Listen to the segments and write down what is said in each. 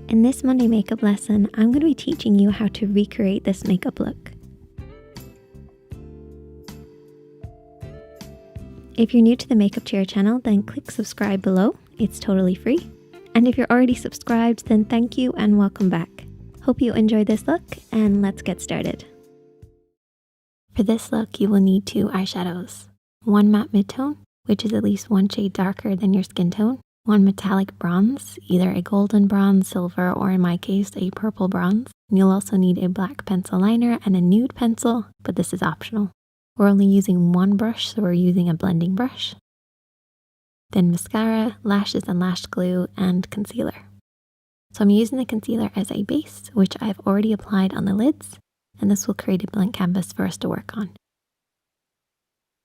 In this Monday makeup lesson, I'm going to be teaching you how to recreate this makeup look. If you're new to the Makeup Chair channel, then click subscribe below. It's totally free. And if you're already subscribed, then thank you and welcome back. Hope you enjoyed this look, and let's get started. For this look, you will need 2 eyeshadows. One matte midtone, which is at least 1 shade darker than your skin tone. One metallic bronze, either a golden bronze, silver, or in my case, a purple bronze. And you'll also need a black pencil liner and a nude pencil, but this is optional. We're only using one brush, so we're using a blending brush. Then mascara, lashes and lash glue, and concealer. So I'm using the concealer as a base, which I've already applied on the lids, and this will create a blank canvas for us to work on.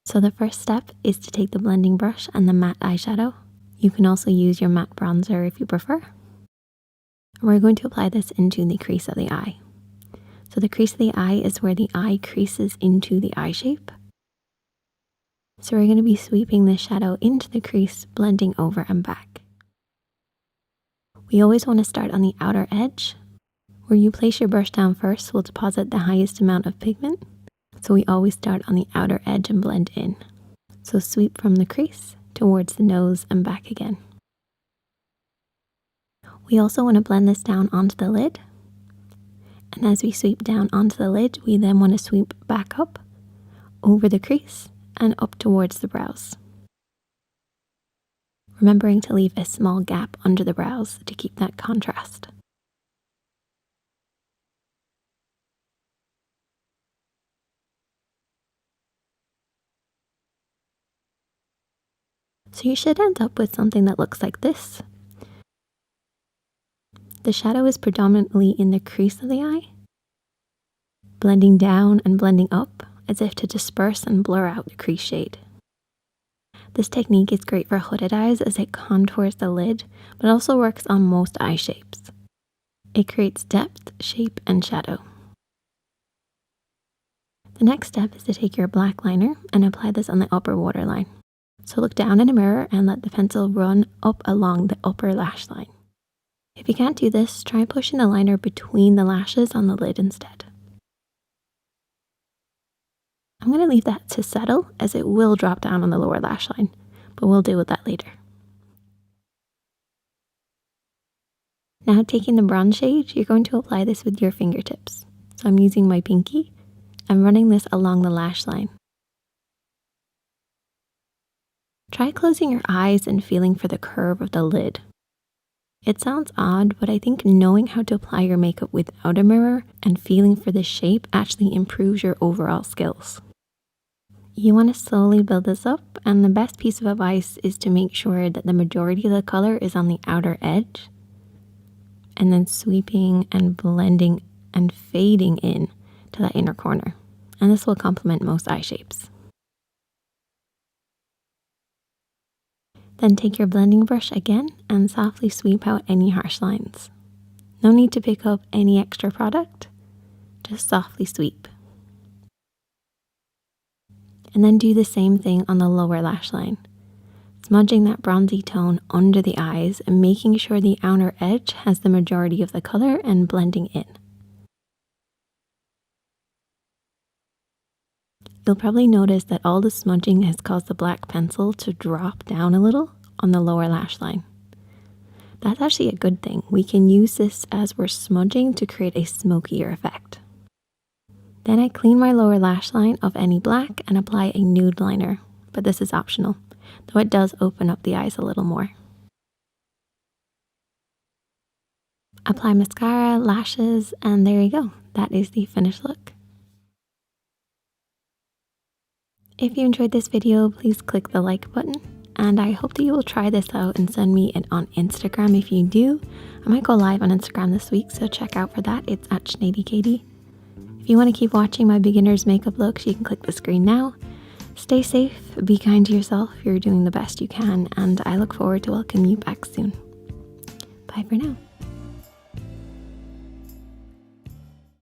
So the first step is to take the blending brush and the matte eyeshadow. You can also use your matte bronzer if you prefer. And we're going to apply this into the crease of the eye. So the crease of the eye is where the eye creases into the eye shape. So we're going to be sweeping the shadow into the crease, blending over and back. We always want to start on the outer edge. Where you place your brush down first will deposit the highest amount of pigment. So we always start on the outer edge and blend in. So sweep from the crease towards the nose and back again. We also want to blend this down onto the lid. And as we sweep down onto the lid, we then want to sweep back up, over the crease, and up towards the brows. Remembering to leave a small gap under the brows to keep that contrast. So you should end up with something that looks like this. The shadow is predominantly in the crease of the eye, blending down and blending up as if to disperse and blur out the crease shade. This technique is great for hooded eyes as it contours the lid, but also works on most eye shapes. It creates depth, shape, and shadow. The next step is to take your black liner and apply this on the upper waterline. So look down in a mirror and let the pencil run up along the upper lash line. If you can't do this, try pushing the liner between the lashes on the lid instead. I'm going to leave that to settle as it will drop down on the lower lash line, but we'll deal with that later. Now taking the bronze shade, you're going to apply this with your fingertips. So I'm using my pinky and running this along the lash line. Try closing your eyes and feeling for the curve of the lid. It sounds odd, but I think knowing how to apply your makeup without a mirror and feeling for the shape actually improves your overall skills. You want to slowly build this up, and the best piece of advice is to make sure that the majority of the color is on the outer edge, and then sweeping and blending and fading in to that inner corner. And this will complement most eye shapes. Then take your blending brush again and softly sweep out any harsh lines. No need to pick up any extra product, just softly sweep. And then do the same thing on the lower lash line, smudging that bronzy tone under the eyes and making sure the outer edge has the majority of the color and blending in. You'll probably notice that all the smudging has caused the black pencil to drop down a little on the lower lash line. That's actually a good thing. We can use this as we're smudging to create a smokier effect. Then I clean my lower lash line of any black and apply a nude liner, but this is optional, though it does open up the eyes a little more. Apply mascara, lashes, and there you go. That is the finished look. If you enjoyed this video, please click the like button, and I hope that you will try this out and send me it on Instagram if you do. I might go live on Instagram this week, so check out for that. It's at ShanedyKatie. If you want to keep watching my beginner's makeup looks, you can click the screen now. Stay safe, be kind to yourself, you're doing the best you can, and I look forward to welcoming you back soon. Bye for now.